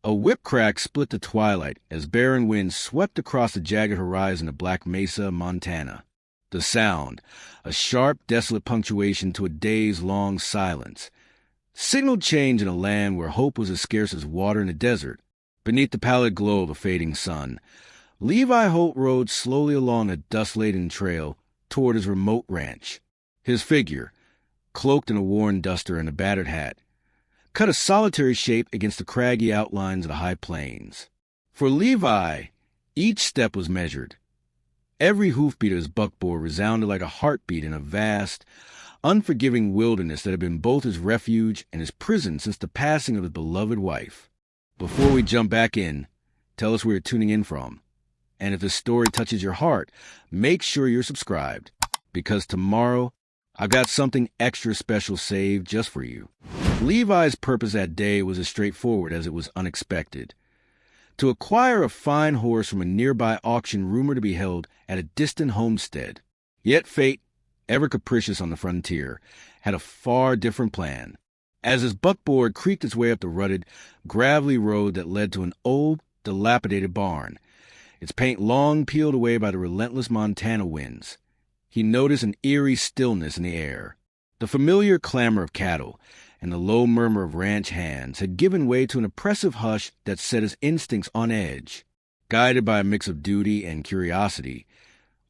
A whip crack split the twilight as barren winds swept across the jagged horizon of Black Mesa, Montana. The sound, a sharp, desolate punctuation to a days-long silence, signaled change in a land where hope was as scarce as water in a desert. Beneath the pallid glow of a fading sun, Levi Holt rode slowly along a dust-laden trail toward his remote ranch. His figure, cloaked in a worn duster and a battered hat, cut a solitary shape against the craggy outlines of the high plains. For Levi, each step was measured. Every hoofbeat of his buckboard resounded like a heartbeat in a vast, unforgiving wilderness that had been both his refuge and his prison since the passing of his beloved wife. Before we jump back in, tell us where you're tuning in from. And if this story touches your heart, make sure you're subscribed, because tomorrow I've got something extra special saved just for you. Levi's purpose that day was as straightforward as it was unexpected: to acquire a fine horse from a nearby auction rumored to be held at a distant homestead. Yet fate, ever capricious on the frontier, had a far different plan. As his buckboard creaked its way up the rutted, gravelly road that led to an old, dilapidated barn, its paint long peeled away by the relentless Montana winds, he noticed an eerie stillness in the air. The familiar clamor of cattle and the low murmur of ranch hands had given way to an oppressive hush that set his instincts on edge. Guided by a mix of duty and curiosity,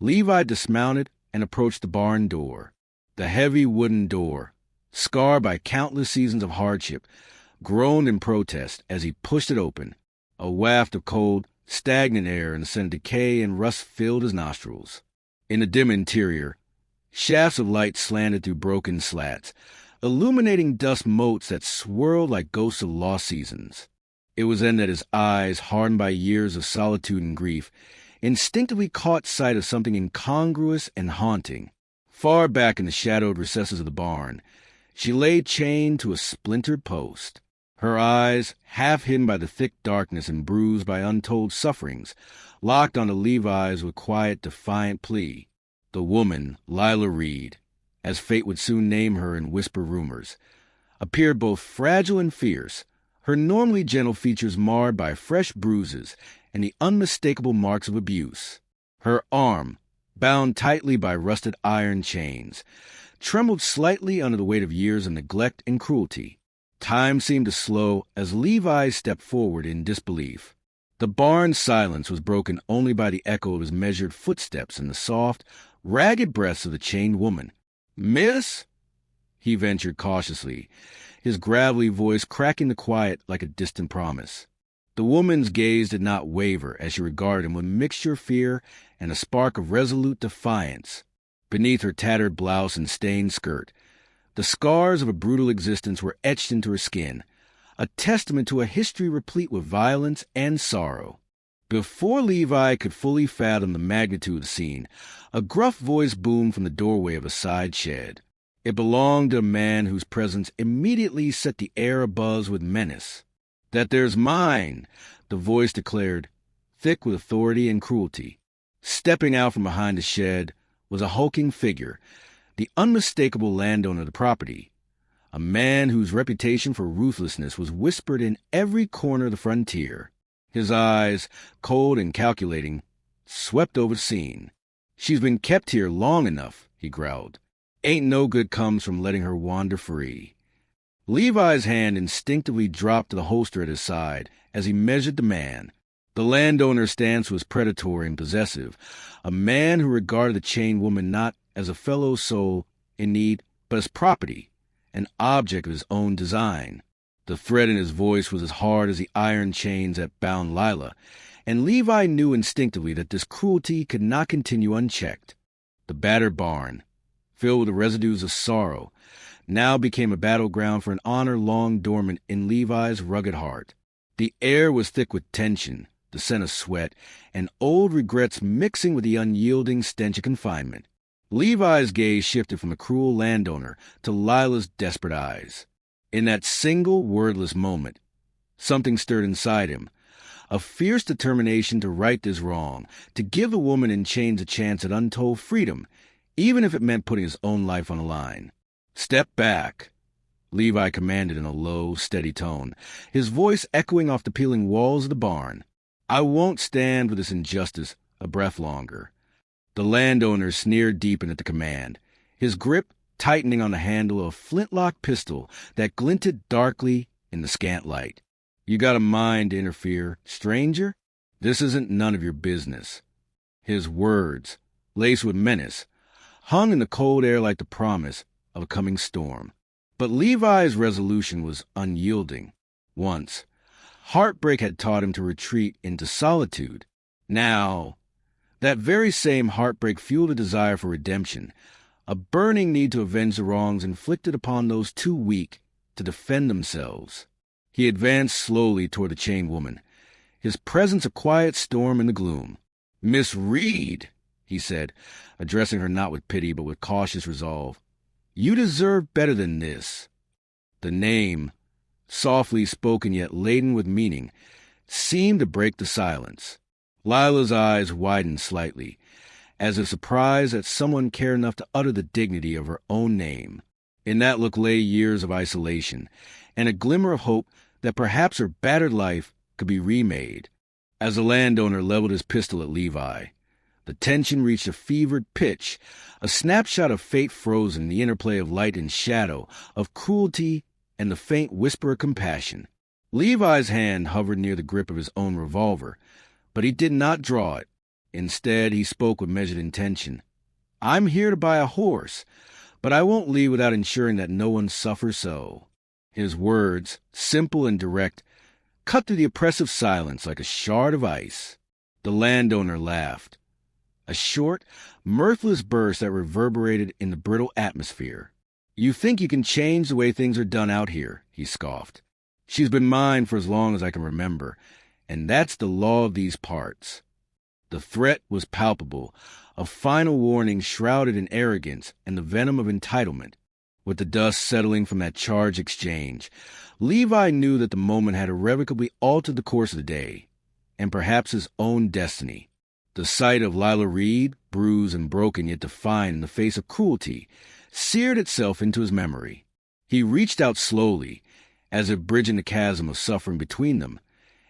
Levi dismounted and approached the barn door. The heavy wooden door, scarred by countless seasons of hardship, groaned in protest as he pushed it open. A waft of cold, stagnant air and the scent of decay and rust filled his nostrils. In the dim interior, shafts of light slanted through broken slats, illuminating dust motes that swirled like ghosts of lost seasons. It was then that his eyes, hardened by years of solitude and grief, instinctively caught sight of something incongruous and haunting. Far back in the shadowed recesses of the barn, she lay chained to a splintered post. Her eyes, half hidden by the thick darkness and bruised by untold sufferings, locked onto Levi's with quiet, defiant plea. The woman, Lila Reed, as fate would soon name her in whisper rumors, appeared both fragile and fierce, her normally gentle features marred by fresh bruises and the unmistakable marks of abuse. Her arm, bound tightly by rusted iron chains, trembled slightly under the weight of years of neglect and cruelty. Time seemed to slow as Levi stepped forward in disbelief. The barn's silence was broken only by the echo of his measured footsteps and the soft, ragged breaths of the chained woman. "Miss?" he ventured cautiously, his gravelly voice cracking the quiet like a distant promise. The woman's gaze did not waver as she regarded him with mixture of fear and a spark of resolute defiance. Beneath her tattered blouse and stained skirt, the scars of a brutal existence were etched into her skin, a testament to a history replete with violence and sorrow. Before Levi could fully fathom the magnitude of the scene, a gruff voice boomed from the doorway of a side shed. It belonged to a man whose presence immediately set the air abuzz with menace. "That there's mine," the voice declared, thick with authority and cruelty. Stepping out from behind the shed was a hulking figure, the unmistakable landowner of the property, a man whose reputation for ruthlessness was whispered in every corner of the frontier. His eyes, cold and calculating, swept over the scene. "She's been kept here long enough," he growled. "Ain't no good comes from letting her wander free." Levi's hand instinctively dropped to the holster at his side as he measured the man. The landowner's stance was predatory and possessive, a man who regarded the chained woman not as a fellow soul in need, but as property, an object of his own design. The threat in his voice was as hard as the iron chains that bound Lila, and Levi knew instinctively that this cruelty could not continue unchecked. The battered barn, filled with the residues of sorrow, now became a battleground for an honor long dormant in Levi's rugged heart. The air was thick with tension, the scent of sweat, and old regrets mixing with the unyielding stench of confinement. Levi's gaze shifted from the cruel landowner to Lila's desperate eyes. In that single wordless moment, something stirred inside him, a fierce determination to right this wrong, to give the woman in chains a chance at untold freedom, even if it meant putting his own life on the line. "Step back," Levi commanded in a low, steady tone, his voice echoing off the peeling walls of the barn. "I won't stand with this injustice a breath longer." The landowner sneered deepened at the command, his grip tightening on the handle of a flintlock pistol that glinted darkly in the scant light. "You got a mind to interfere, stranger? This isn't none of your business." His words, laced with menace, hung in the cold air like the promise of a coming storm. But Levi's resolution was unyielding. Once, heartbreak had taught him to retreat into solitude. Now, that very same heartbreak fueled a desire for redemption, a burning need to avenge the wrongs inflicted upon those too weak to defend themselves. He advanced slowly toward the chained woman, his presence a quiet storm in the gloom. "Miss Reed," he said, addressing her not with pity but with cautious resolve, "you deserve better than this." The name, softly spoken yet laden with meaning, seemed to break the silence. Lila's eyes widened slightly, as if surprised that someone cared enough to utter the dignity of her own name. In that look lay years of isolation, and a glimmer of hope that perhaps her battered life could be remade. As the landowner leveled his pistol at Levi, the tension reached a fevered pitch, a snapshot of fate frozen in the interplay of light and shadow, of cruelty and the faint whisper of compassion. Levi's hand hovered near the grip of his own revolver, but he did not draw it. Instead, he spoke with measured intention. "I'm here to buy a horse, but I won't leave without ensuring that no one suffers so." His words, simple and direct, cut through the oppressive silence like a shard of ice. The landowner laughed, a short, mirthless burst that reverberated in the brittle atmosphere. "You think you can change the way things are done out here," he scoffed. "She's been mine for as long as I can remember, and that's the law of these parts." The threat was palpable, a final warning shrouded in arrogance and the venom of entitlement. With the dust settling from that charged exchange, Levi knew that the moment had irrevocably altered the course of the day, and perhaps his own destiny. The sight of Lila Reed, bruised and broken yet defiant in the face of cruelty, seared itself into his memory. He reached out slowly, as if bridging the chasm of suffering between them,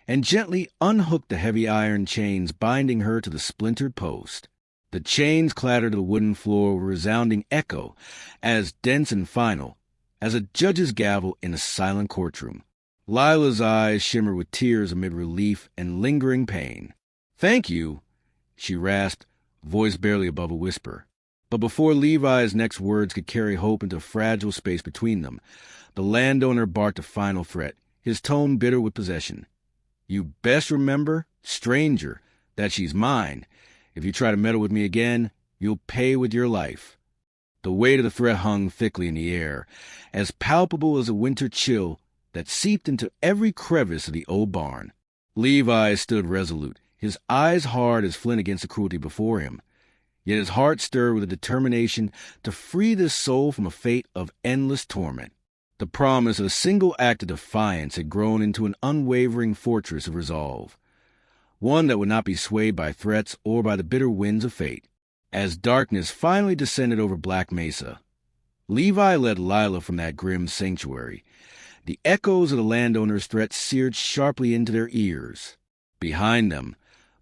and gently unhooked the heavy iron chains binding her to the splintered post. The chains clattered to the wooden floor with a resounding echo, as dense and final as a judge's gavel in a silent courtroom. Lila's eyes shimmered with tears amid relief and lingering pain. "Thank you," she rasped, voice barely above a whisper. But before Levi's next words could carry hope into a fragile space between them, the landowner barked a final threat, his tone bitter with possession. "You best remember, stranger, that she's mine. If you try to meddle with me again, you'll pay with your life." The weight of the threat hung thickly in the air, as palpable as a winter chill that seeped into every crevice of the old barn. Levi stood resolute, his eyes hard as flint against the cruelty before him. Yet his heart stirred with a determination to free this soul from a fate of endless torment. The promise of a single act of defiance had grown into an unwavering fortress of resolve, one that would not be swayed by threats or by the bitter winds of fate. As darkness finally descended over Black Mesa, Levi led Lila from that grim sanctuary. The echoes of the landowner's threat seared sharply into their ears. Behind them,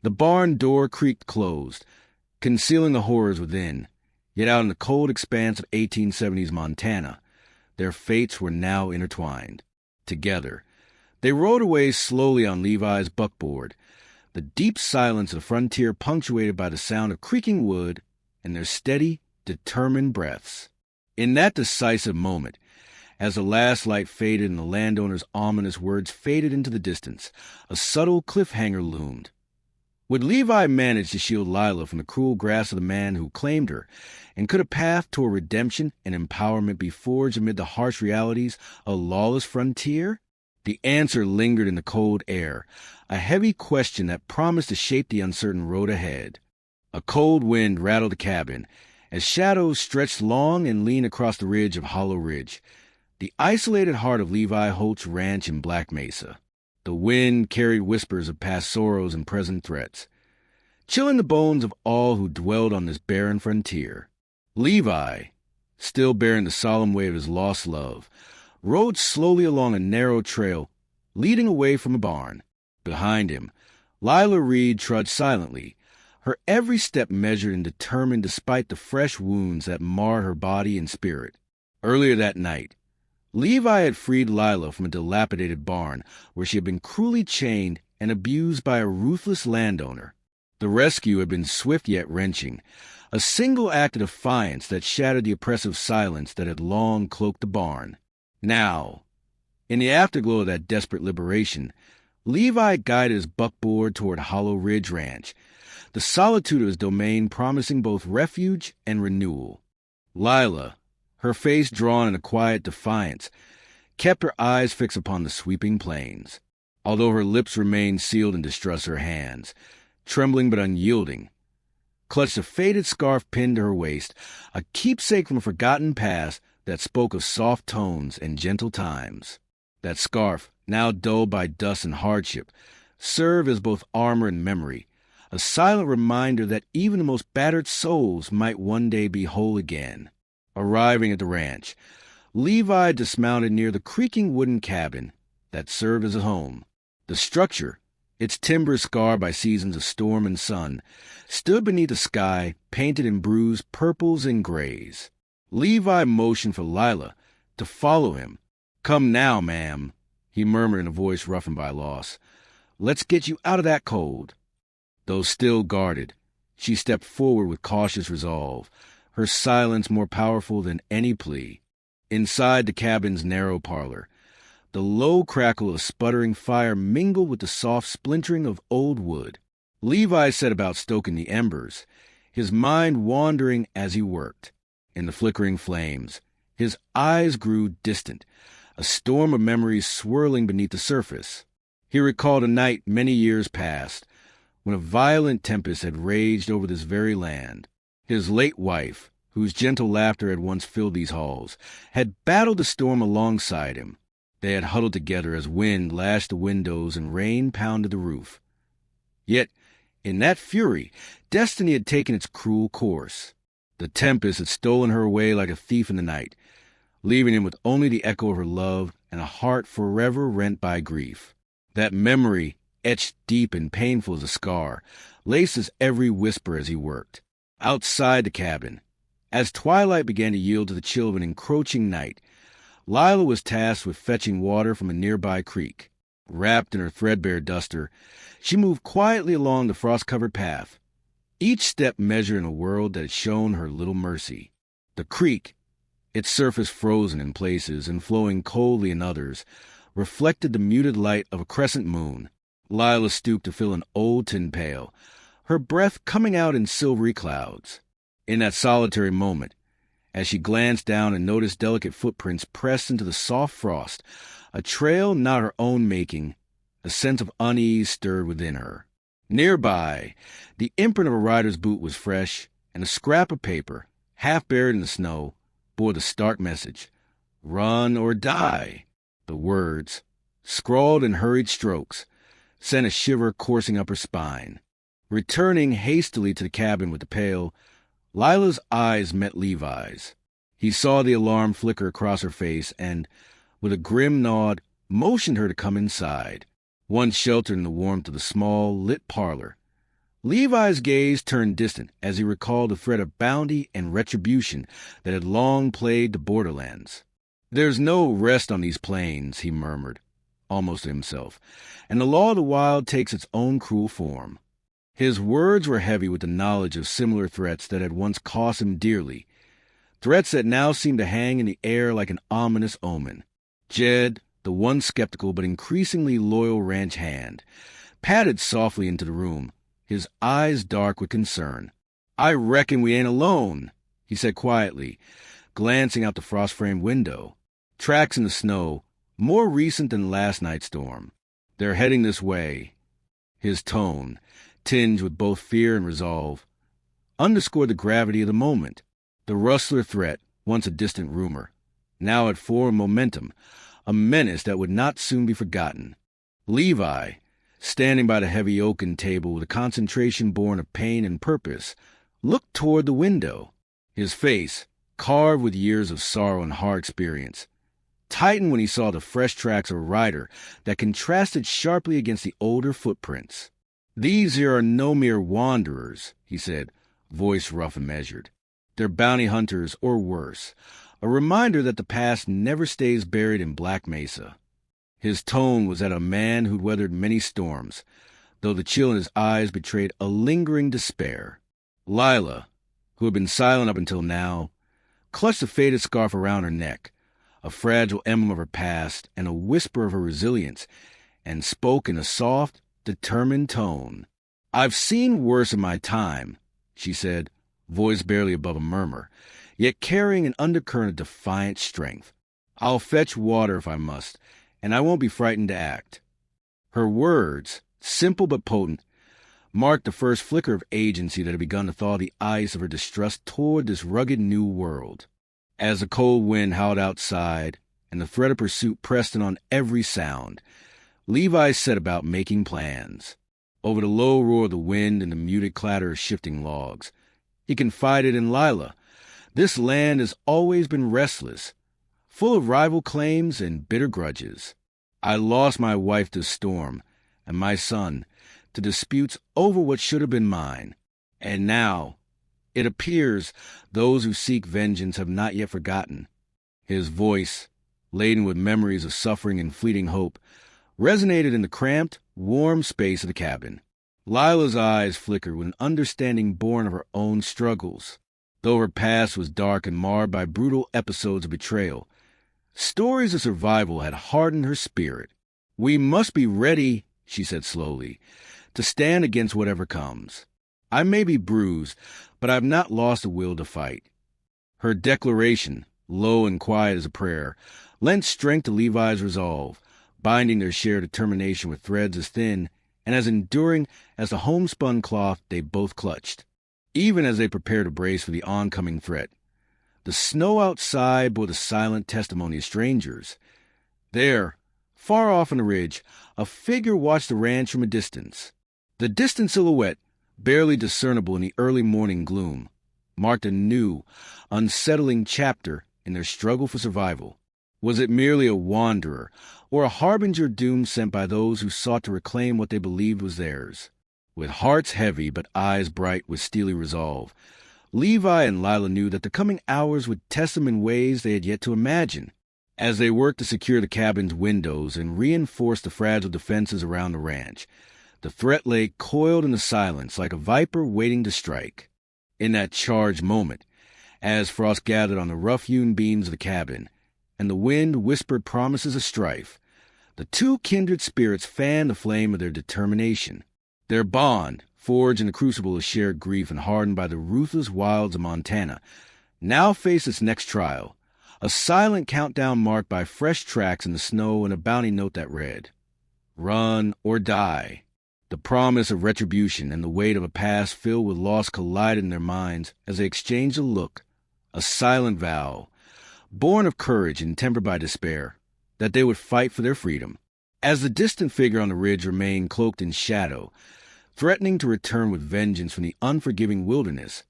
the barn door creaked closed, concealing the horrors within. Yet out in the cold expanse of 1870s Montana, their fates were now intertwined. Together, they rode away slowly on Levi's buckboard, the deep silence of the frontier punctuated by the sound of creaking wood and their steady, determined breaths. In that decisive moment, as the last light faded and the landowner's ominous words faded into the distance, a subtle cliffhanger loomed. Would Levi manage to shield Lila from the cruel grasp of the man who claimed her, and could a path toward redemption and empowerment be forged amid the harsh realities of a lawless frontier? The answer lingered in the cold air, a heavy question that promised to shape the uncertain road ahead. A cold wind rattled the cabin, as shadows stretched long and lean across the ridge of Hollow Ridge, the isolated heart of Levi Holt's ranch in Black Mesa. The wind carried whispers of past sorrows and present threats, chilling the bones of all who dwelled on this barren frontier. Levi, still bearing the solemn weight of his lost love, rode slowly along a narrow trail leading away from a barn. Behind him, Lila Reed trudged silently, her every step measured and determined despite the fresh wounds that marred her body and spirit. Earlier that night, Levi had freed Lila from a dilapidated barn where she had been cruelly chained and abused by a ruthless landowner. The rescue had been swift yet wrenching, a single act of defiance that shattered the oppressive silence that had long cloaked the barn. Now, in the afterglow of that desperate liberation, Levi guided his buckboard toward Hollow Ridge Ranch, the solitude of his domain promising both refuge and renewal. Lila, her face drawn in a quiet defiance, kept her eyes fixed upon the sweeping plains. Although her lips remained sealed in distrust, her hands, trembling but unyielding, clutched a faded scarf pinned to her waist, a keepsake from a forgotten past that spoke of soft tones and gentle times. That scarf, now dulled by dust and hardship, served as both armor and memory, a silent reminder that even the most battered souls might one day be whole again. Arriving at the ranch, Levi dismounted near the creaking wooden cabin that served as a home. The structure, its timbers scarred by seasons of storm and sun, stood beneath a sky painted in bruised purples and grays. Levi motioned for Lila to follow him. "Come now, ma'am," he murmured in a voice roughened by loss. "Let's get you out of that cold." Though still guarded, she stepped forward with cautious resolve, her silence more powerful than any plea. Inside the cabin's narrow parlor, the low crackle of sputtering fire mingled with the soft splintering of old wood. Levi set about stoking the embers, his mind wandering as he worked. In the flickering flames, his eyes grew distant, a storm of memories swirling beneath the surface. He recalled a night many years past, when a violent tempest had raged over this very land. His late wife, whose gentle laughter had once filled these halls, had battled the storm alongside him. They had huddled together as wind lashed the windows and rain pounded the roof. Yet, in that fury, destiny had taken its cruel course. The tempest had stolen her away like a thief in the night, leaving him with only the echo of her love and a heart forever rent by grief. That memory, etched deep and painful as a scar, laced his every whisper as he worked. Outside the cabin, as twilight began to yield to the chill of an encroaching night, Lila was tasked with fetching water from a nearby creek. Wrapped in her threadbare duster, she moved quietly along the frost-covered path, each step measured in a world that had shown her little mercy. The creek, its surface frozen in places and flowing coldly in others, reflected the muted light of a crescent moon. Lila stooped to fill an old tin pail, her breath coming out in silvery clouds. In that solitary moment, as she glanced down and noticed delicate footprints pressed into the soft frost, a trail not her own making, a sense of unease stirred within her. Nearby, the imprint of a rider's boot was fresh, and a scrap of paper, half buried in the snow, bore the stark message, "Run or die." The words, scrawled in hurried strokes, sent a shiver coursing up her spine. Returning hastily to the cabin with the pail, Lila's eyes met Levi's. He saw the alarm flicker across her face and, with a grim nod, motioned her to come inside. Once sheltered in the warmth of the small, lit parlor, Levi's gaze turned distant as he recalled the threat of bounty and retribution that had long plagued the borderlands. "There's no rest on these plains," he murmured, almost to himself, "and the law of the wild takes its own cruel form." His words were heavy with the knowledge of similar threats that had once cost him dearly, threats that now seemed to hang in the air like an ominous omen. Jed, the once skeptical but increasingly loyal ranch hand, padded softly into the room, his eyes dark with concern. "I reckon we ain't alone," he said quietly, glancing out the frost-framed window. Tracks in the snow, more recent than last night's storm. "They're heading this way." His tone, tinged with both fear and resolve, underscored the gravity of the moment. The rustler threat, once a distant rumor, now had formed momentum, a menace that would not soon be forgotten. Levi, standing by the heavy oaken table with a concentration born of pain and purpose, looked toward the window, his face carved with years of sorrow and hard experience, tightened when he saw the fresh tracks of a rider that contrasted sharply against the older footprints. "These here are no mere wanderers," he said, voice rough and measured. "They're bounty hunters, or worse, a reminder that the past never stays buried in Black Mesa." His tone was that of a man who'd weathered many storms, though the chill in his eyes betrayed a lingering despair. Lila, who had been silent up until now, clutched a faded scarf around her neck, a fragile emblem of her past and a whisper of her resilience, and spoke in a soft, determined tone. "I've seen worse in my time," she said, voice barely above a murmur, yet carrying an undercurrent of defiant strength. "I'll fetch water if I must, and I won't be frightened to act." Her words, simple but potent, marked the first flicker of agency that had begun to thaw the ice of her distrust toward this rugged new world. As the cold wind howled outside and the threat of pursuit pressed in on every sound, Levi set about making plans. Over the low roar of the wind and the muted clatter of shifting logs, he confided in Lila. "This land has always been restless, full of rival claims and bitter grudges. I lost my wife to storm, and my son to disputes over what should have been mine. And now, it appears, those who seek vengeance have not yet forgotten." His voice, laden with memories of suffering and fleeting hope, resonated in the cramped, warm space of the cabin. Lila's eyes flickered with an understanding born of her own struggles. Though her past was dark and marred by brutal episodes of betrayal, stories of survival had hardened her spirit. "We must be ready," she said slowly, "to stand against whatever comes. I may be bruised, but I have not lost the will to fight." Her declaration, low and quiet as a prayer, lent strength to Levi's resolve, binding their shared determination with threads as thin and as enduring as the homespun cloth they both clutched. Even as they prepared to brace for the oncoming threat, the snow outside bore the silent testimony of strangers. There, far off on the ridge, a figure watched the ranch from a distance. The distant silhouette, barely discernible in the early morning gloom, marked a new, unsettling chapter in their struggle for survival. Was it merely a wanderer, or a harbinger of doom sent by those who sought to reclaim what they believed was theirs? With hearts heavy but eyes bright with steely resolve, Levi and Lila knew that the coming hours would test them in ways they had yet to imagine. As they worked to secure the cabin's windows and reinforce the fragile defenses around the ranch, the threat lay coiled in the silence like a viper waiting to strike. In that charged moment, as frost gathered on the rough-hewn beams of the cabin, and the wind whispered promises of strife, the two kindred spirits fanned the flame of their determination. Their bond, forged in the crucible of shared grief and hardened by the ruthless wilds of Montana, now faced its next trial, a silent countdown marked by fresh tracks in the snow and a bounty note that read, "Run or die." The promise of retribution and the weight of a past filled with loss collided in their minds as they exchanged a look, a silent vow, born of courage and tempered by despair, that they would fight for their freedom. As the distant figure on the ridge remained cloaked in shadow, threatening to return with vengeance from the unforgiving wilderness,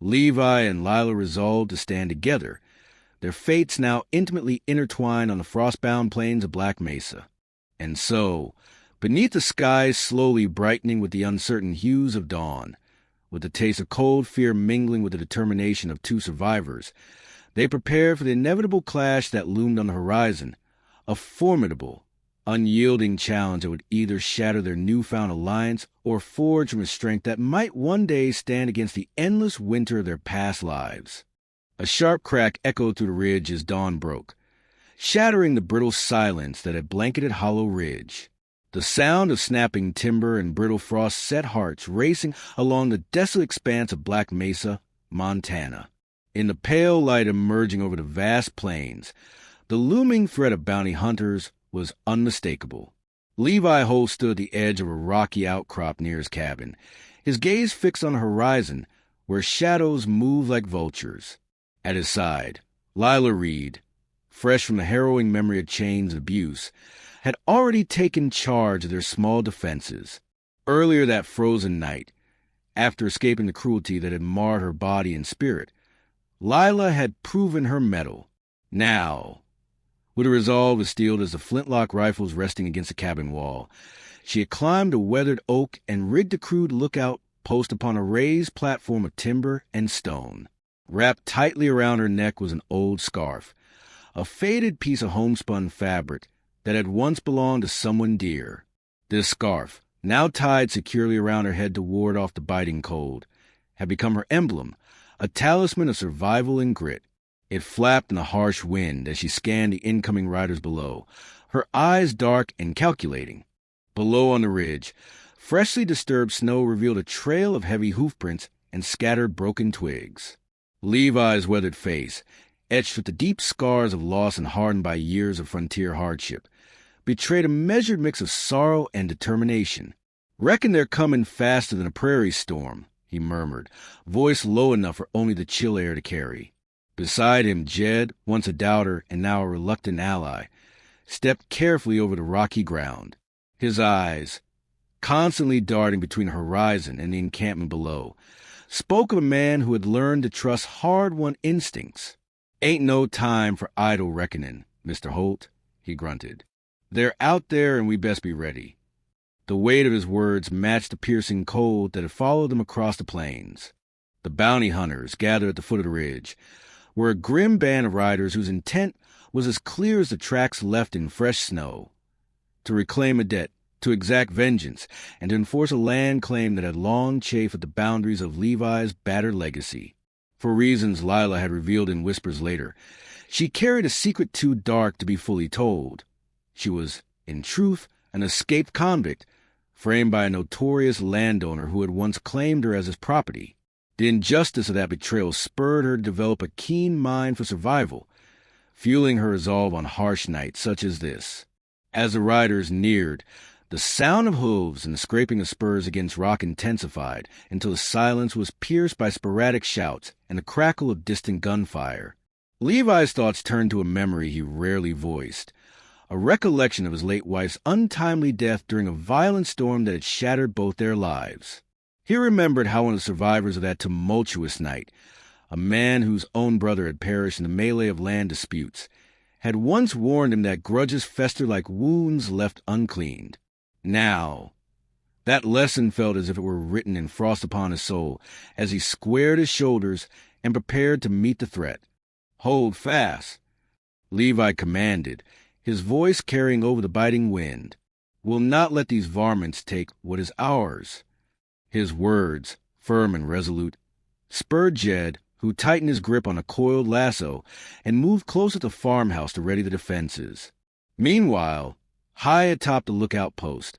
Levi and Lila resolved to stand together, their fates now intimately intertwined on the frostbound plains of Black Mesa. And so, beneath the skies slowly brightening with the uncertain hues of dawn, with the taste of cold fear mingling with the determination of two survivors, they prepared for the inevitable clash that loomed on the horizon, a formidable, unyielding challenge that would either shatter their newfound alliance or forge from a strength that might one day stand against the endless winter of their past lives. A sharp crack echoed through the ridge as dawn broke, shattering the brittle silence that had blanketed Hollow Ridge. The sound of snapping timber and brittle frost set hearts racing along the desolate expanse of Black Mesa, Montana. In the pale light emerging over the vast plains, the looming threat of bounty hunters was unmistakable. Levi Holt stood at the edge of a rocky outcrop near his cabin, his gaze fixed on the horizon where shadows moved like vultures. At his side, Lila Reed, fresh from the harrowing memory of Chain's abuse, had already taken charge of their small defenses. Earlier that frozen night, after escaping the cruelty that had marred her body and spirit, Lila had proven her mettle. Now, with a resolve as steeled as the flintlock rifles resting against the cabin wall. She had climbed a weathered oak and rigged a crude lookout post upon a raised platform of timber and stone. Wrapped tightly around her neck was an old scarf, a faded piece of homespun fabric that had once belonged to someone dear. This scarf, now tied securely around her head to ward off the biting cold, had become her emblem, a talisman of survival and grit. It flapped in the harsh wind as she scanned the incoming riders below, her eyes dark and calculating. Below on the ridge, freshly disturbed snow revealed a trail of heavy hoofprints and scattered broken twigs. Levi's weathered face, etched with the deep scars of loss and hardened by years of frontier hardship, betrayed a measured mix of sorrow and determination. "Reckon they're coming faster than a prairie storm," he murmured, voice low enough for only the chill air to carry. Beside him, Jed, once a doubter and now a reluctant ally, stepped carefully over the rocky ground. His eyes, constantly darting between the horizon and the encampment below, spoke of a man who had learned to trust hard-won instincts. "Ain't no time for idle reckoning, Mr. Holt," he grunted. "They're out there and we best be ready." The weight of his words matched the piercing cold that had followed them across the plains. The bounty hunters, gathered at the foot of the ridge, were a grim band of riders whose intent was as clear as the tracks left in fresh snow: to reclaim a debt, to exact vengeance, and to enforce a land claim that had long chafed at the boundaries of Levi's battered legacy. For reasons Lila had revealed in whispers later, she carried a secret too dark to be fully told. She was, in truth, an escaped convict, framed by a notorious landowner who had once claimed her as his property. The injustice of that betrayal spurred her to develop a keen mind for survival, fueling her resolve on harsh nights such as this. As the riders neared, the sound of hooves and the scraping of spurs against rock intensified until the silence was pierced by sporadic shouts and the crackle of distant gunfire. Levi's thoughts turned to a memory he rarely voiced, a recollection of his late wife's untimely death during a violent storm that had shattered both their lives. He remembered how one of the survivors of that tumultuous night, a man whose own brother had perished in the melee of land disputes, had once warned him that grudges fester like wounds left uncleaned. Now, that lesson felt as if it were written in frost upon his soul as he squared his shoulders and prepared to meet the threat. "Hold fast," Levi commanded, his voice carrying over the biting wind. "We'll not let these varmints take what is ours." His words, firm and resolute, spurred Jed, who tightened his grip on a coiled lasso and moved closer to the farmhouse to ready the defenses. Meanwhile, high atop the lookout post,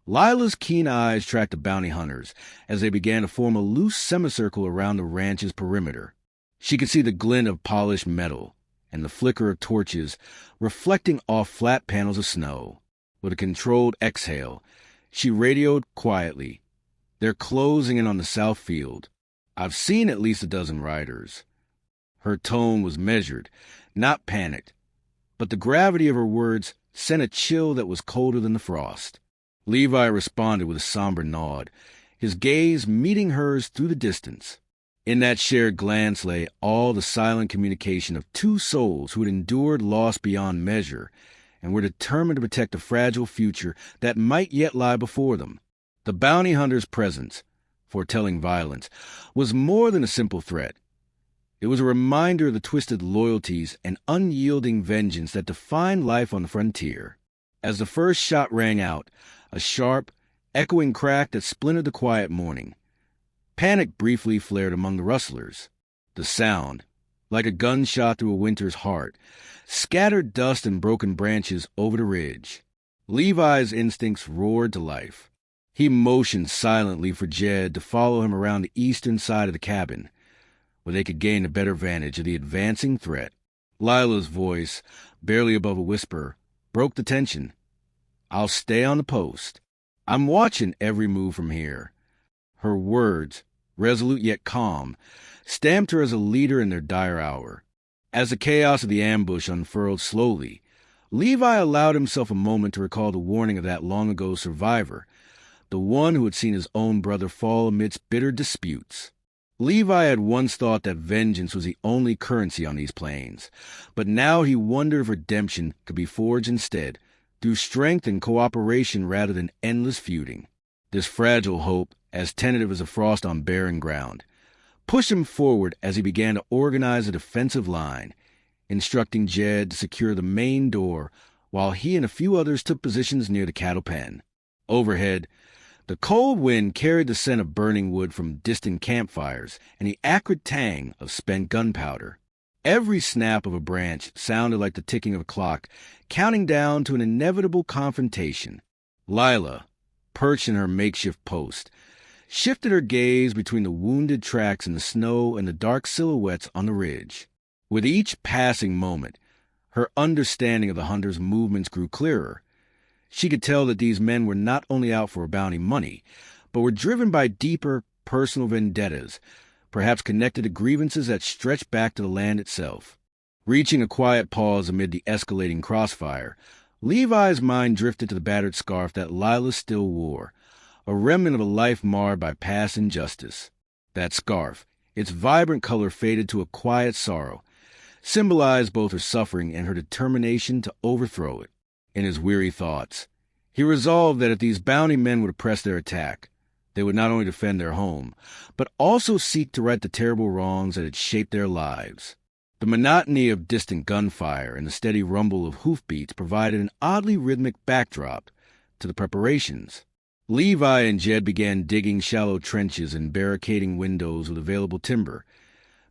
Lila's keen eyes tracked the bounty hunters as they began to form a loose semicircle around the ranch's perimeter. She could see the glint of polished metal and the flicker of torches reflecting off flat panels of snow. With a controlled exhale, she radioed quietly, "They're closing in on the south field. I've seen at least a dozen riders." Her tone was measured, not panicked, but the gravity of her words sent a chill that was colder than the frost. Levi responded with a somber nod, his gaze meeting hers through the distance. In that shared glance lay all the silent communication of two souls who had endured loss beyond measure and were determined to protect the fragile future that might yet lie before them. The bounty hunter's presence, foretelling violence, was more than a simple threat. It was a reminder of the twisted loyalties and unyielding vengeance that defined life on the frontier. As the first shot rang out, a sharp, echoing crack that splintered the quiet morning, panic briefly flared among the rustlers. The sound, like a gunshot through a winter's heart, scattered dust and broken branches over the ridge. Levi's instincts roared to life. He motioned silently for Jed to follow him around the eastern side of the cabin, where they could gain a better vantage of the advancing threat. Lila's voice, barely above a whisper, broke the tension. "I'll stay on the post. I'm watching every move from here." Her words, resolute yet calm, stamped her as a leader in their dire hour. As the chaos of the ambush unfurled slowly, Levi allowed himself a moment to recall the warning of that long-ago survivor, the one who had seen his own brother fall amidst bitter disputes. Levi had once thought that vengeance was the only currency on these plains, but now he wondered if redemption could be forged instead, through strength and cooperation rather than endless feuding. This fragile hope, as tentative as a frost on barren ground, pushed him forward as he began to organize a defensive line, instructing Jed to secure the main door while he and a few others took positions near the cattle pen. Overhead, the cold wind carried the scent of burning wood from distant campfires and the acrid tang of spent gunpowder. Every snap of a branch sounded like the ticking of a clock, counting down to an inevitable confrontation. Lila, perched in her makeshift post, shifted her gaze between the wounded tracks in the snow and the dark silhouettes on the ridge. With each passing moment, her understanding of the hunters' movements grew clearer. She could tell that these men were not only out for bounty money, but were driven by deeper personal vendettas, perhaps connected to grievances that stretched back to the land itself. Reaching a quiet pause amid the escalating crossfire, Levi's mind drifted to the battered scarf that Lila still wore, a remnant of a life marred by past injustice. That scarf, its vibrant color faded to a quiet sorrow, symbolized both her suffering and her determination to overthrow it. In his weary thoughts, he resolved that if these bounty men would press their attack, they would not only defend their home, but also seek to right the terrible wrongs that had shaped their lives. The monotony of distant gunfire and the steady rumble of hoofbeats provided an oddly rhythmic backdrop to the preparations. Levi and Jed began digging shallow trenches and barricading windows with available timber,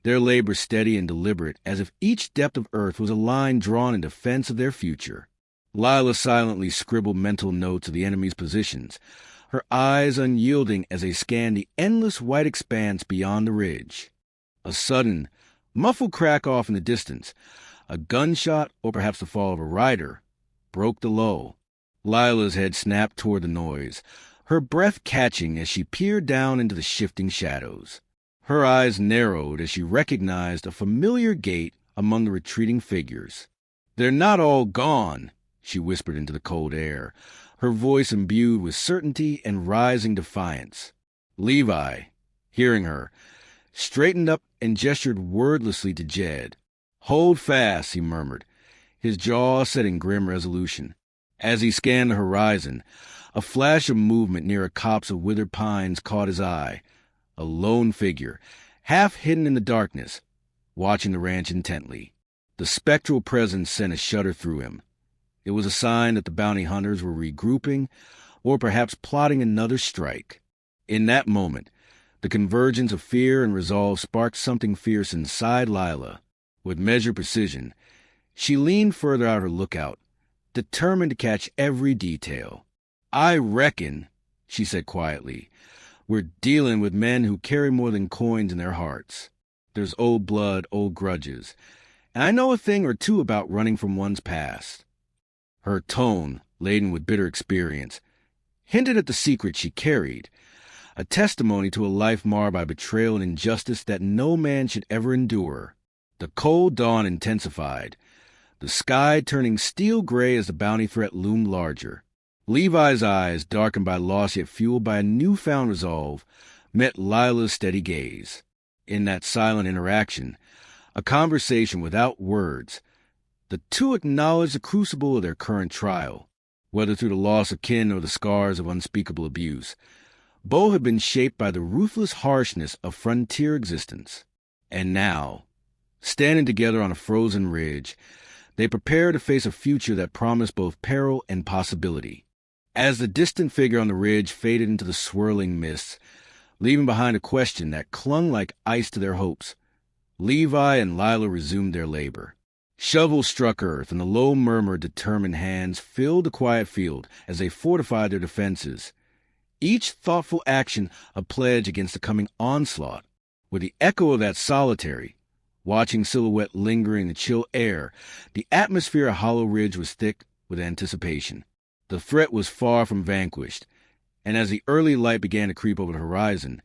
their labor steady and deliberate, as if each depth of earth was a line drawn in defense of their future. Lila silently scribbled mental notes of the enemy's positions, her eyes unyielding as they scanned the endless white expanse beyond the ridge. A sudden, muffled crack off in the distance, a gunshot or perhaps the fall of a rider, broke the lull. Lila's head snapped toward the noise, her breath catching as she peered down into the shifting shadows. Her eyes narrowed as she recognized a familiar gait among the retreating figures. "They're not all gone," she whispered into the cold air, her voice imbued with certainty and rising defiance. Levi, hearing her, straightened up and gestured wordlessly to Jed. "Hold fast," he murmured, his jaw set in grim resolution. As he scanned the horizon, a flash of movement near a copse of withered pines caught his eye. A lone figure, half hidden in the darkness, watching the ranch intently. The spectral presence sent a shudder through him. It was a sign that the bounty hunters were regrouping, or perhaps plotting another strike. In that moment, the convergence of fear and resolve sparked something fierce inside Lila. With measured precision, she leaned further out her lookout, determined to catch every detail. "I reckon," she said quietly, "we're dealing with men who carry more than coins in their hearts. There's old blood, old grudges, and I know a thing or two about running from one's past." Her tone, laden with bitter experience, hinted at the secret she carried, a testimony to a life marred by betrayal and injustice that no man should ever endure. The cold dawn intensified, the sky turning steel gray as the bounty threat loomed larger. Levi's eyes, darkened by loss yet fueled by a newfound resolve, met Lila's steady gaze. In that silent interaction, a conversation without words, the two acknowledged the crucible of their current trial. Whether through the loss of kin or the scars of unspeakable abuse, both had been shaped by the ruthless harshness of frontier existence. And now, standing together on a frozen ridge, they prepared to face a future that promised both peril and possibility. As the distant figure on the ridge faded into the swirling mists, leaving behind a question that clung like ice to their hopes, Levi and Lila resumed their labor. Shovels struck earth, and the low murmur of determined hands filled the quiet field as they fortified their defenses, each thoughtful action a pledge against the coming onslaught. With the echo of that solitary, watching silhouette lingering in the chill air, the atmosphere of Hollow Ridge was thick with anticipation. The threat was far from vanquished, and as the early light began to creep over the horizon,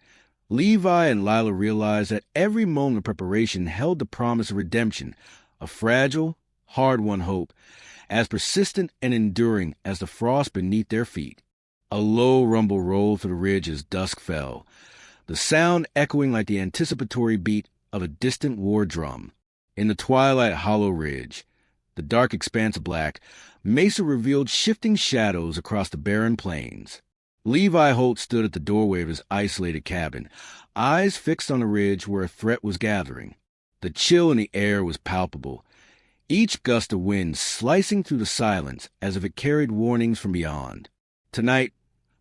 Levi and Lila realized that every moment of preparation held the promise of redemption, a fragile, hard-won hope, as persistent and enduring as the frost beneath their feet. A low rumble rolled through the ridge as dusk fell, the sound echoing like the anticipatory beat of a distant war drum. In the twilight hollow ridge, the dark expanse of black, Mesa revealed shifting shadows across the barren plains. Levi Holt stood at the doorway of his isolated cabin, eyes fixed on the ridge where a threat was gathering. The chill in the air was palpable, each gust of wind slicing through the silence as if it carried warnings from beyond. Tonight,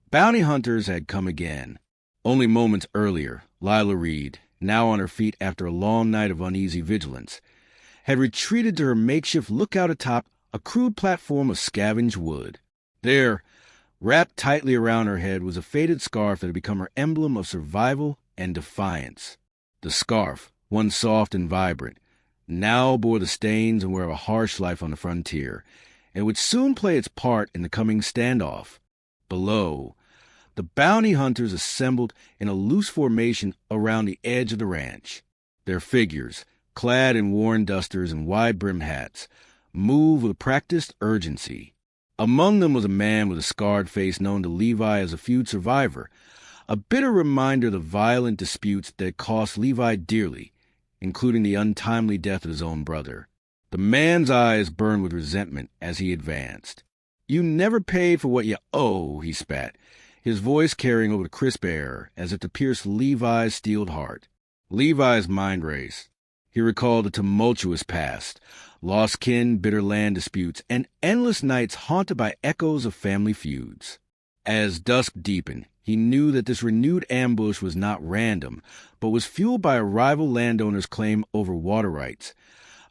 bounty hunters had come again. Only moments earlier, Lila Reed, now on her feet after a long night of uneasy vigilance, had retreated to her makeshift lookout atop a crude platform of scavenged wood. There, wrapped tightly around her head, was a faded scarf that had become her emblem of survival and defiance. The scarf, once soft and vibrant, now bore the stains and wear of a harsh life on the frontier, and would soon play its part in the coming standoff. Below, the bounty hunters assembled in a loose formation around the edge of the ranch. Their figures, clad in worn dusters and wide-brimmed hats, moved with practiced urgency. Among them was a man with a scarred face known to Levi as a feud survivor, a bitter reminder of the violent disputes that had cost Levi dearly, including the untimely death of his own brother. The man's eyes burned with resentment as he advanced. "You never paid for what you owe," he spat, his voice carrying over the crisp air as if to pierce Levi's steeled heart. Levi's mind raced. He recalled a tumultuous past, lost kin, bitter land disputes, and endless nights haunted by echoes of family feuds. As dusk deepened, he knew that this renewed ambush was not random, but was fueled by a rival landowner's claim over water rights,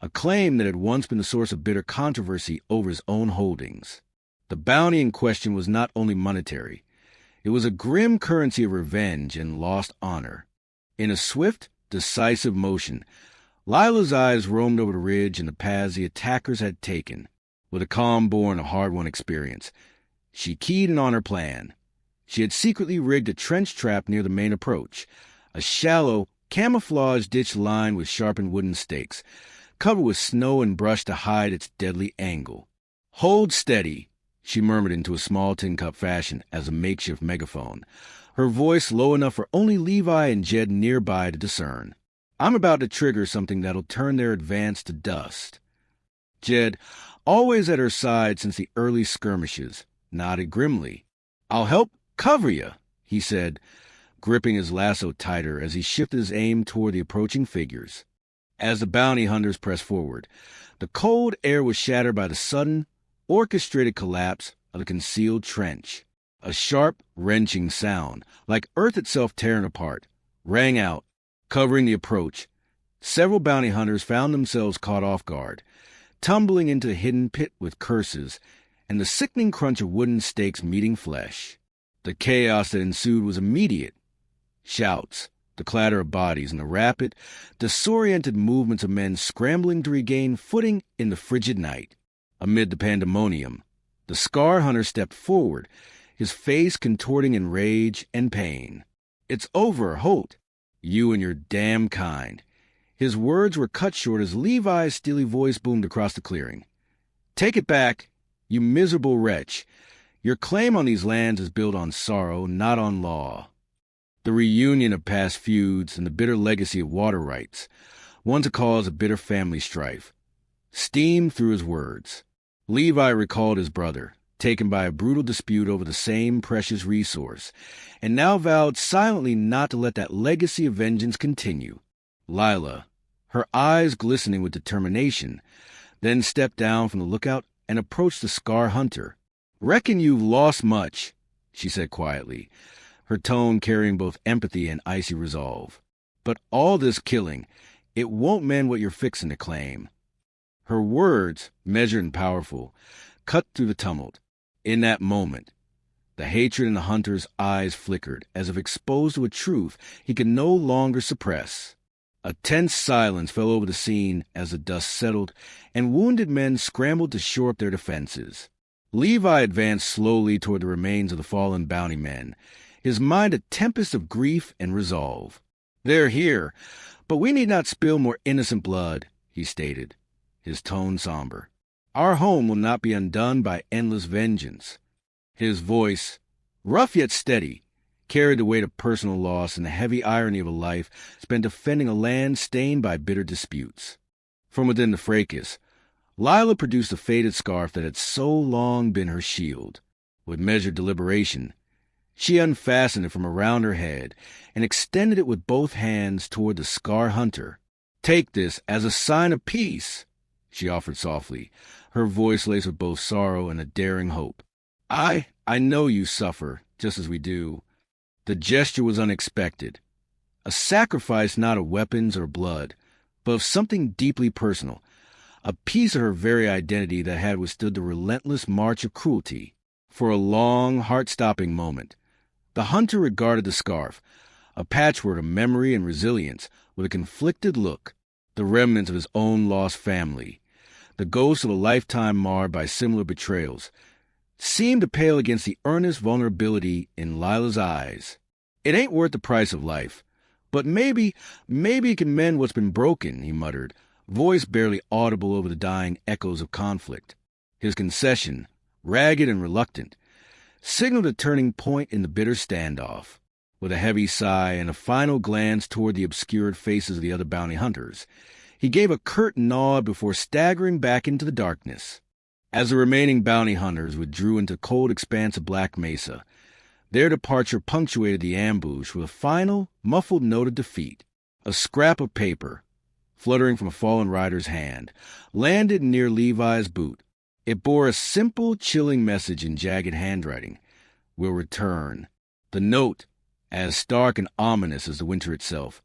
a claim that had once been the source of bitter controversy over his own holdings. The bounty in question was not only monetary. It was a grim currency of revenge and lost honor. In a swift, decisive motion, Lila's eyes roamed over the ridge and the paths the attackers had taken. With a calm born of hard-won experience, she keyed in on her plan. She had secretly rigged a trench trap near the main approach, a shallow, camouflage ditch lined with sharpened wooden stakes, covered with snow and brush to hide its deadly angle. "Hold steady," she murmured into a small tin-cup fashion as a makeshift megaphone, her voice low enough for only Levi and Jed nearby to discern. "I'm about to trigger something that'll turn their advance to dust." Jed, always at her side since the early skirmishes, nodded grimly. "I'll help cover you," he said, gripping his lasso tighter as he shifted his aim toward the approaching figures. As the bounty hunters pressed forward, the cold air was shattered by the sudden, orchestrated collapse of the concealed trench. A sharp, wrenching sound, like earth itself tearing apart, rang out, covering the approach. Several bounty hunters found themselves caught off guard, tumbling into the hidden pit with curses and the sickening crunch of wooden stakes meeting flesh. The chaos that ensued was immediate. Shouts, the clatter of bodies, and the rapid, disoriented movements of men scrambling to regain footing in the frigid night. Amid the pandemonium, the Scar Hunter stepped forward, his face contorting in rage and pain. "It's over, Holt. You and your damn kind." His words were cut short as Levi's steely voice boomed across the clearing. "Take it back, you miserable wretch. Your claim on these lands is built on sorrow, not on law." The reunion of past feuds and the bitter legacy of water rights, once a cause of bitter family strife, steamed through his words. Levi recalled his brother, taken by a brutal dispute over the same precious resource, and now vowed silently not to let that legacy of vengeance continue. Lila, her eyes glistening with determination, then stepped down from the lookout and approached the Scar Hunter. "Reckon you've lost much," she said quietly, her tone carrying both empathy and icy resolve. "But all this killing, it won't mend what you're fixing to claim." Her words, measured and powerful, cut through the tumult. In that moment, the hatred in the hunter's eyes flickered, as if exposed to a truth he could no longer suppress. A tense silence fell over the scene as the dust settled, and wounded men scrambled to shore up their defenses. Levi advanced slowly toward the remains of the fallen bounty men, his mind a tempest of grief and resolve. "They're here, but we need not spill more innocent blood," he stated, his tone somber. "Our home will not be undone by endless vengeance." His voice, rough yet steady, carried the weight of personal loss and the heavy irony of a life spent defending a land stained by bitter disputes. From within the fracas, Lila produced the faded scarf that had so long been her shield. With measured deliberation, she unfastened it from around her head and extended it with both hands toward the Scar Hunter. "Take this as a sign of peace," she offered softly, her voice laced with both sorrow and a daring hope. I know you suffer, just as we do." The gesture was unexpected. A sacrifice not of weapons or blood, but of something deeply personal, a piece of her very identity that had withstood the relentless march of cruelty. For a long, heart-stopping moment, the hunter regarded the scarf, a patchwork of memory and resilience, with a conflicted look, the remnants of his own lost family, the ghost of a lifetime marred by similar betrayals, seemed to pale against the earnest vulnerability in Lila's eyes. "It ain't worth the price of life, but maybe it can mend what's been broken," he muttered, voice barely audible over the dying echoes of conflict. His concession, ragged and reluctant, signaled a turning point in the bitter standoff. With a heavy sigh and a final glance toward the obscured faces of the other bounty hunters, he gave a curt nod before staggering back into the darkness. As the remaining bounty hunters withdrew into the cold expanse of Black Mesa, their departure punctuated the ambush with a final, muffled note of defeat. A scrap of paper, fluttering from a fallen rider's hand, landed near Levi's boot. It bore a simple, chilling message in jagged handwriting. "Will return." The note, as stark and ominous as the winter itself,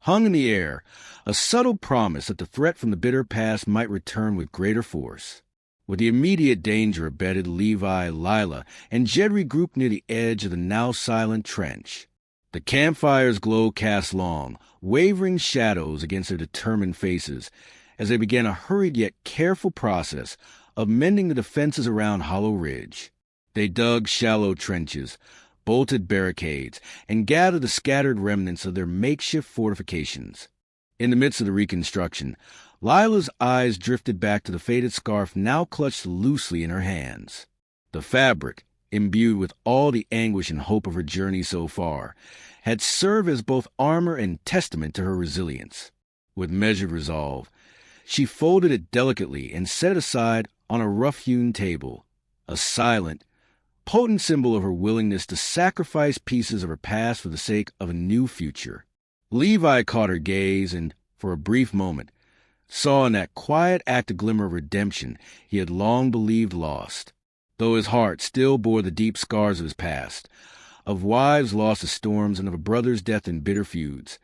hung in the air, a subtle promise that the threat from the bitter past might return with greater force. With the immediate danger abated, Levi, Lila, and Jed regrouped near the edge of the now silent trench. The campfire's glow cast long, wavering shadows against their determined faces as they began a hurried yet careful process of mending the defenses around Hollow Ridge. They dug shallow trenches, bolted barricades, and gathered the scattered remnants of their makeshift fortifications. In the midst of the reconstruction, Lila's eyes drifted back to the faded scarf now clutched loosely in her hands. The fabric, imbued with all the anguish and hope of her journey so far, had served as both armor and testament to her resilience. With measured resolve, she folded it delicately and set it aside on a rough-hewn table, a silent, potent symbol of her willingness to sacrifice pieces of her past for the sake of a new future. Levi caught her gaze and, for a brief moment, saw in that quiet act a glimmer of redemption he had long believed lost, though his heart still bore the deep scars of his past, of wives lost to storms and of a brother's death in bitter feuds.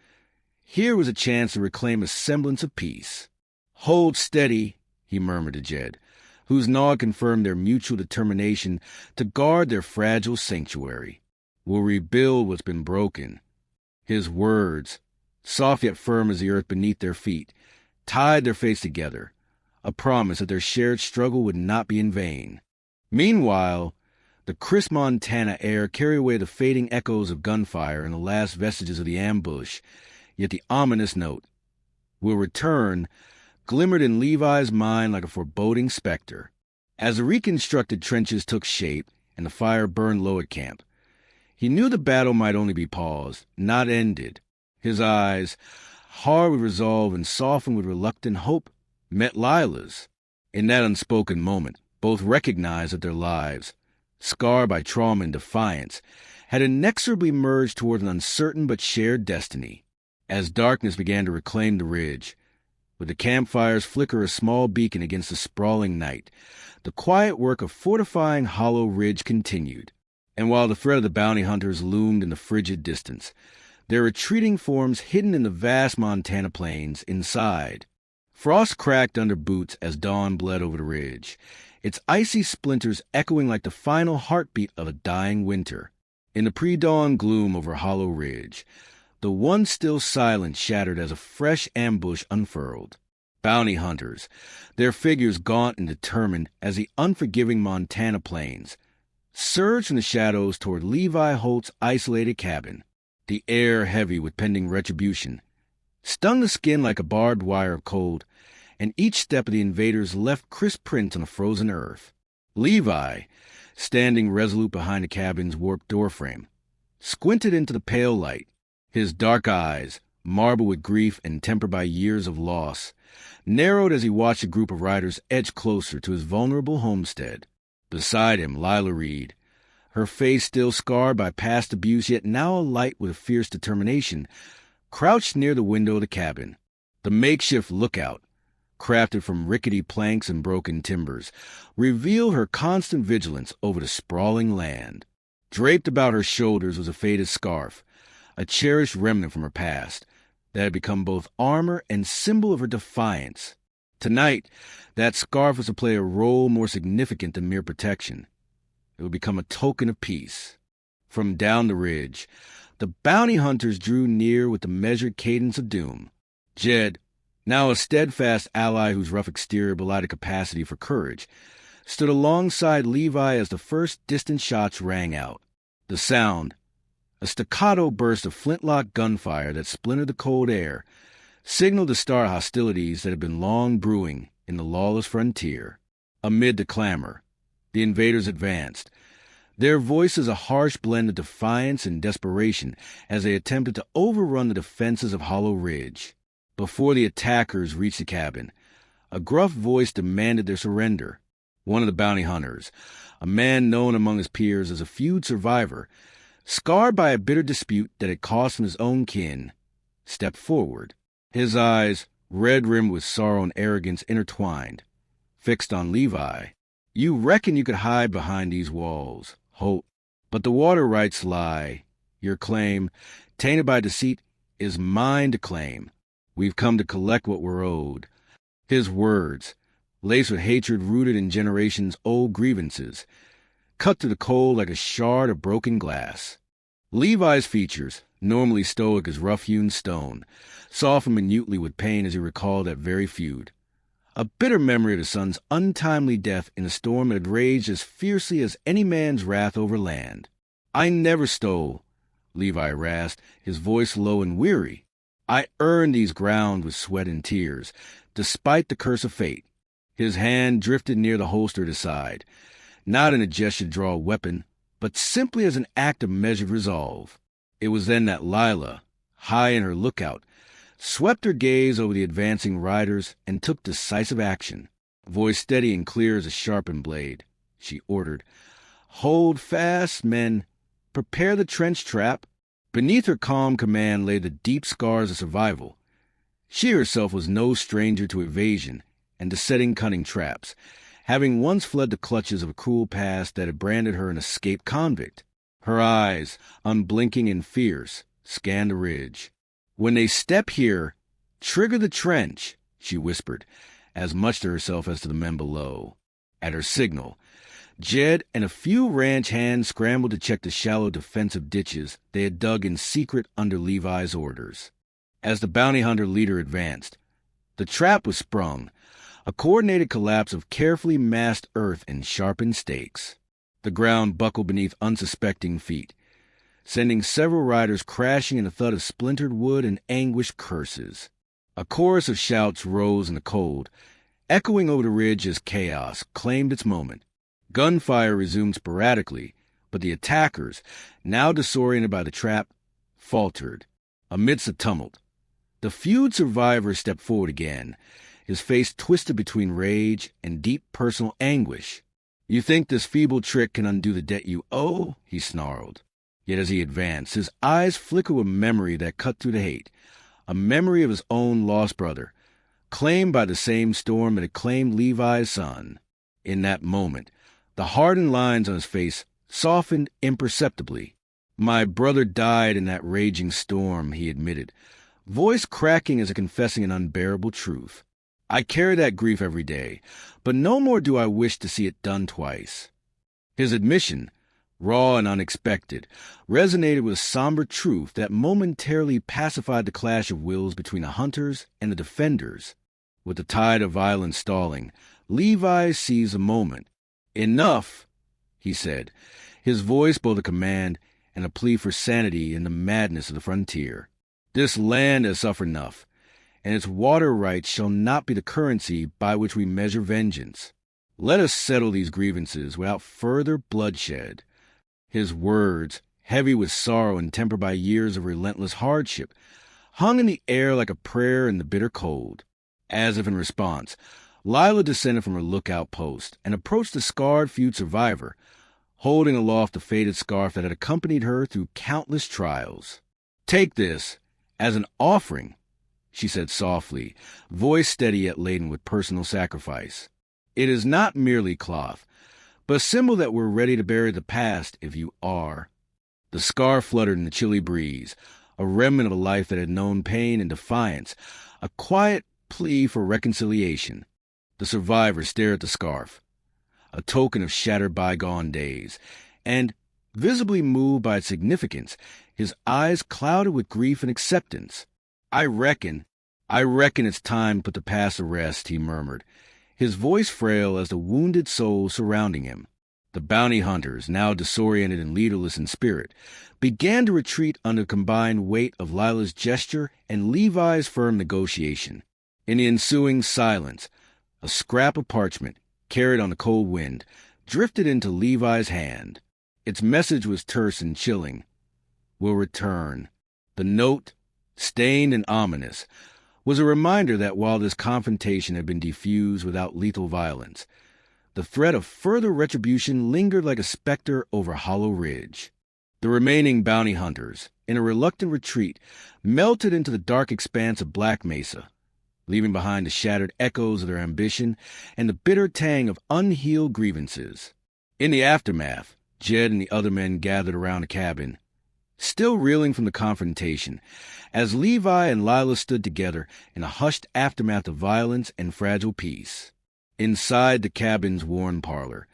Here was a chance to reclaim a semblance of peace. "Hold steady," he murmured to Jed, whose nod confirmed their mutual determination to guard their fragile sanctuary. "We'll rebuild what's been broken." His words, soft yet firm as the earth beneath their feet, tied their fates together, a promise that their shared struggle would not be in vain. Meanwhile, the crisp Montana air carried away the fading echoes of gunfire and the last vestiges of the ambush, yet the ominous note, "Will return," glimmered in Levi's mind like a foreboding specter. As the reconstructed trenches took shape and the fire burned low at camp, he knew the battle might only be paused, not ended. His eyes, hard with resolve and softened with reluctant hope, met Lila's. In that unspoken moment, both recognized that their lives, scarred by trauma and defiance, had inexorably merged toward an uncertain but shared destiny. As darkness began to reclaim the ridge, with the campfire's flicker a small beacon against the sprawling night, the quiet work of fortifying Hollow Ridge continued. And while the threat of the bounty hunters loomed in the frigid distance, their retreating forms hidden in the vast Montana plains inside. Frost cracked under boots as dawn bled over the ridge, its icy splinters echoing like the final heartbeat of a dying winter. In the pre-dawn gloom over Hollow Ridge, the once still silence shattered as a fresh ambush unfurled. Bounty hunters, their figures gaunt and determined as the unforgiving Montana plains, surged from the shadows toward Levi Holt's isolated cabin, the air heavy with pending retribution, stung the skin like a barbed wire of cold, and each step of the invaders left crisp prints on the frozen earth. Levi, standing resolute behind the cabin's warped doorframe, squinted into the pale light. His dark eyes, marbled with grief and tempered by years of loss, narrowed as he watched a group of riders edge closer to his vulnerable homestead. Beside him, Lila Reed, her face still scarred by past abuse, yet now alight with a fierce determination, crouched near the window of the cabin. The makeshift lookout, crafted from rickety planks and broken timbers, revealed her constant vigilance over the sprawling land. Draped about her shoulders was a faded scarf, a cherished remnant from her past, that had become both armor and symbol of her defiance. Tonight, that scarf was to play a role more significant than mere protection. It would become a token of peace. From down the ridge, the bounty hunters drew near with the measured cadence of doom. Jed, now a steadfast ally whose rough exterior belied a capacity for courage, stood alongside Levi as the first distant shots rang out. The sound, a staccato burst of flintlock gunfire that splintered the cold air, signaled the start of hostilities that had been long brewing in the lawless frontier. Amid the clamor, the invaders advanced, their voices a harsh blend of defiance and desperation as they attempted to overrun the defenses of Hollow Ridge. Before the attackers reached the cabin, a gruff voice demanded their surrender. One of the bounty hunters, a man known among his peers as a feud survivor, scarred by a bitter dispute that had cost him his own kin, stepped forward. His eyes, red-rimmed with sorrow and arrogance intertwined, fixed on Levi. "You reckon you could hide behind these walls, Holt, but the water rights lie. Your claim, tainted by deceit, is mine to claim. We've come to collect what we're owed." His words, laced with hatred rooted in generations-old grievances, cut through the cold like a shard of broken glass. Levi's features, normally stoic as rough-hewn stone, softened minutely with pain as he recalled that very feud. A bitter memory of his son's untimely death in a storm that had raged as fiercely as any man's wrath over land. "I never stole," Levi rasped, his voice low and weary. "I earned these grounds with sweat and tears, despite the curse of fate." His hand drifted near the holster at his side, not in a gesture to draw a weapon, but simply as an act of measured resolve. It was then that Lila, high in her lookout, swept her gaze over the advancing riders and took decisive action. Voice steady and clear as a sharpened blade, she ordered, "Hold fast, men. Prepare the trench trap." Beneath her calm command lay the deep scars of survival. She herself was no stranger to evasion and to setting cunning traps, having once fled the clutches of a cruel past that had branded her an escaped convict. Her eyes, unblinking and fierce, scanned the ridge. "When they step here, trigger the trench," she whispered, as much to herself as to the men below. At her signal, Jed and a few ranch hands scrambled to check the shallow defensive ditches they had dug in secret under Levi's orders. As the bounty hunter leader advanced, the trap was sprung, a coordinated collapse of carefully massed earth and sharpened stakes. The ground buckled beneath unsuspecting feet, sending several riders crashing in a thud of splintered wood and anguished curses. A chorus of shouts rose in the cold, echoing over the ridge as chaos claimed its moment. Gunfire resumed sporadically, but the attackers, now disoriented by the trap, faltered. Amidst the tumult, the feud survivor stepped forward again, his face twisted between rage and deep personal anguish. "You think this feeble trick can undo the debt you owe?" he snarled. Yet as he advanced, his eyes flickered with memory that cut through the hate, a memory of his own lost brother, claimed by the same storm that had claimed Levi's son. In that moment, the hardened lines on his face softened imperceptibly. "My brother died in that raging storm," he admitted, voice cracking as if confessing an unbearable truth. "I carry that grief every day, but no more do I wish to see it done twice." His admission, raw and unexpected, resonated with a somber truth that momentarily pacified the clash of wills between the hunters and the defenders. With the tide of violence stalling, Levi seized a moment. "Enough," he said, his voice both a command and a plea for sanity in the madness of the frontier. "This land has suffered enough, and its water rights shall not be the currency by which we measure vengeance. Let us settle these grievances without further bloodshed." His words, heavy with sorrow and tempered by years of relentless hardship, hung in the air like a prayer in the bitter cold. As if in response, Lila descended from her lookout post and approached the scarred feud survivor, holding aloft the faded scarf that had accompanied her through countless trials. "Take this as an offering," she said softly, voice steady yet laden with personal sacrifice. "It is not merely cloth, but a symbol that we're ready to bury the past if you are." The scarf fluttered in the chilly breeze, a remnant of a life that had known pain and defiance, a quiet plea for reconciliation. The survivor stared at the scarf, a token of shattered bygone days, and, visibly moved by its significance, his eyes clouded with grief and acceptance. I reckon it's time to put the past to rest," he murmured, his voice frail as the wounded soul surrounding him. The bounty hunters, now disoriented and leaderless in spirit, began to retreat under the combined weight of Lila's gesture and Levi's firm negotiation. In the ensuing silence, a scrap of parchment, carried on the cold wind, drifted into Levi's hand. Its message was terse and chilling. "Will return." The note, stained and ominous, was a reminder that while this confrontation had been defused without lethal violence, the threat of further retribution lingered like a specter over Hollow Ridge. The remaining bounty hunters, in a reluctant retreat, melted into the dark expanse of Black Mesa, leaving behind the shattered echoes of their ambition and the bitter tang of unhealed grievances. In the aftermath, Jed and the other men gathered around the cabin, still reeling from the confrontation, as Levi and Lila stood together in a hushed aftermath of violence and fragile peace. Inside the cabin's worn parlor,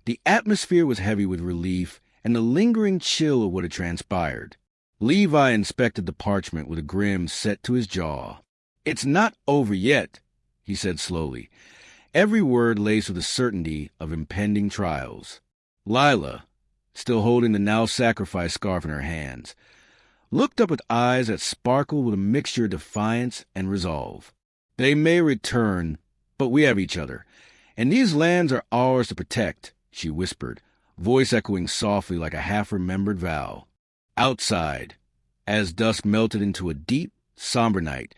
the atmosphere was heavy with relief and the lingering chill of what had transpired. Levi inspected the parchment with a grin set to his jaw. "It's not over yet," he said slowly, every word laced with the certainty of impending trials. Lila, still holding the now sacrificed scarf in her hands, looked up with eyes that sparkled with a mixture of defiance and resolve. "They may return, but we have each other, and these lands are ours to protect," she whispered, voice echoing softly like a half-remembered vow. Outside, as dusk melted into a deep, somber night,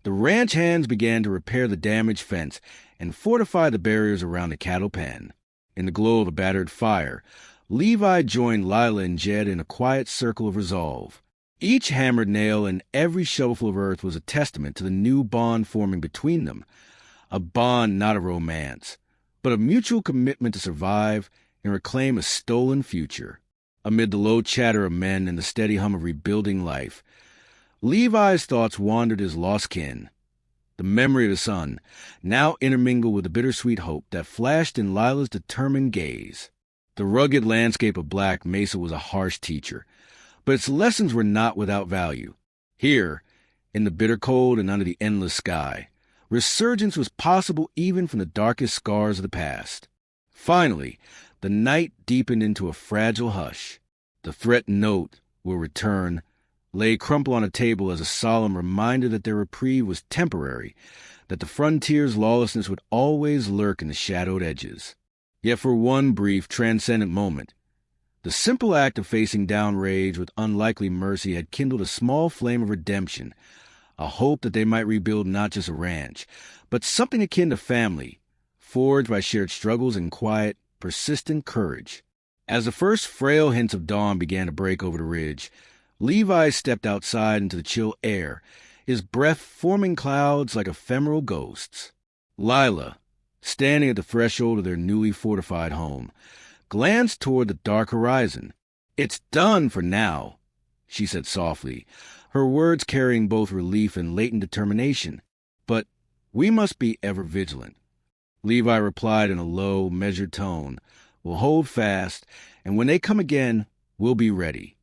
the ranch hands began to repair the damaged fence and fortify the barriers around the cattle pen. In the glow of a battered fire, Levi joined Lila and Jed in a quiet circle of resolve. Each hammered nail and every shovelful of earth was a testament to the new bond forming between them, a bond not of romance, but of mutual commitment to survive and reclaim a stolen future. Amid the low chatter of men and the steady hum of rebuilding life, Levi's thoughts wandered his lost kin. The memory of his son now intermingled with the bittersweet hope that flashed in Lila's determined gaze. The rugged landscape of Black Mesa was a harsh teacher, but its lessons were not without value. Here, in the bitter cold and under the endless sky, resurgence was possible even from the darkest scars of the past. Finally, the night deepened into a fragile hush. The threat note, "Will return," lay crumpled on a table as a solemn reminder that their reprieve was temporary, that the frontier's lawlessness would always lurk in the shadowed edges. Yet for one brief, transcendent moment, the simple act of facing down rage with unlikely mercy had kindled a small flame of redemption, a hope that they might rebuild not just a ranch, but something akin to family, forged by shared struggles and quiet, persistent courage. As the first frail hints of dawn began to break over the ridge, Levi stepped outside into the chill air, his breath forming clouds like ephemeral ghosts. Lila, standing at the threshold of their newly fortified home, glanced toward the dark horizon. "It's done for now," she said softly, her words carrying both relief and latent determination. "But we must be ever vigilant." Levi replied in a low, measured tone, "We'll hold fast, and when they come again, we'll be ready."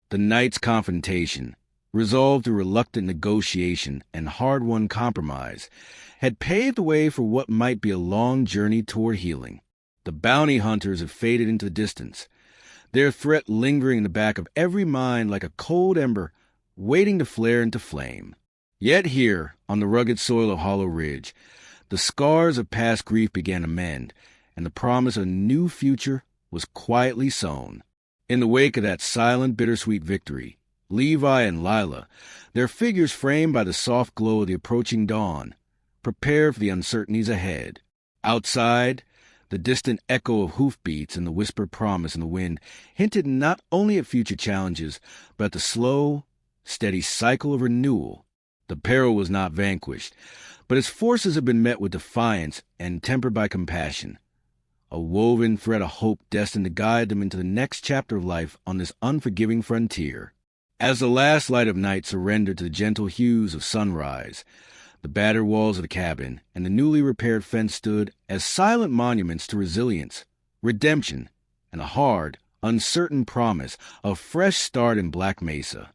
The night's confrontation, resolved through reluctant negotiation and hard-won compromise, had paved the way for what might be a long journey toward healing. The bounty hunters had faded into the distance, their threat lingering in the back of every mind like a cold ember waiting to flare into flame. Yet here, on the rugged soil of Hollow Ridge, the scars of past grief began to mend, and the promise of a new future was quietly sown. In the wake of that silent, bittersweet victory, Levi and Lila, their figures framed by the soft glow of the approaching dawn, prepared for the uncertainties ahead. Outside, the distant echo of hoofbeats and the whispered promise in the wind hinted not only at future challenges, but at the slow, steady cycle of renewal. The peril was not vanquished, but its forces had been met with defiance and tempered by compassion, a woven thread of hope destined to guide them into the next chapter of life on this unforgiving frontier. As the last light of night surrendered to the gentle hues of sunrise, the battered walls of the cabin and the newly repaired fence stood as silent monuments to resilience, redemption, and a hard, uncertain promise of fresh start in Black Mesa.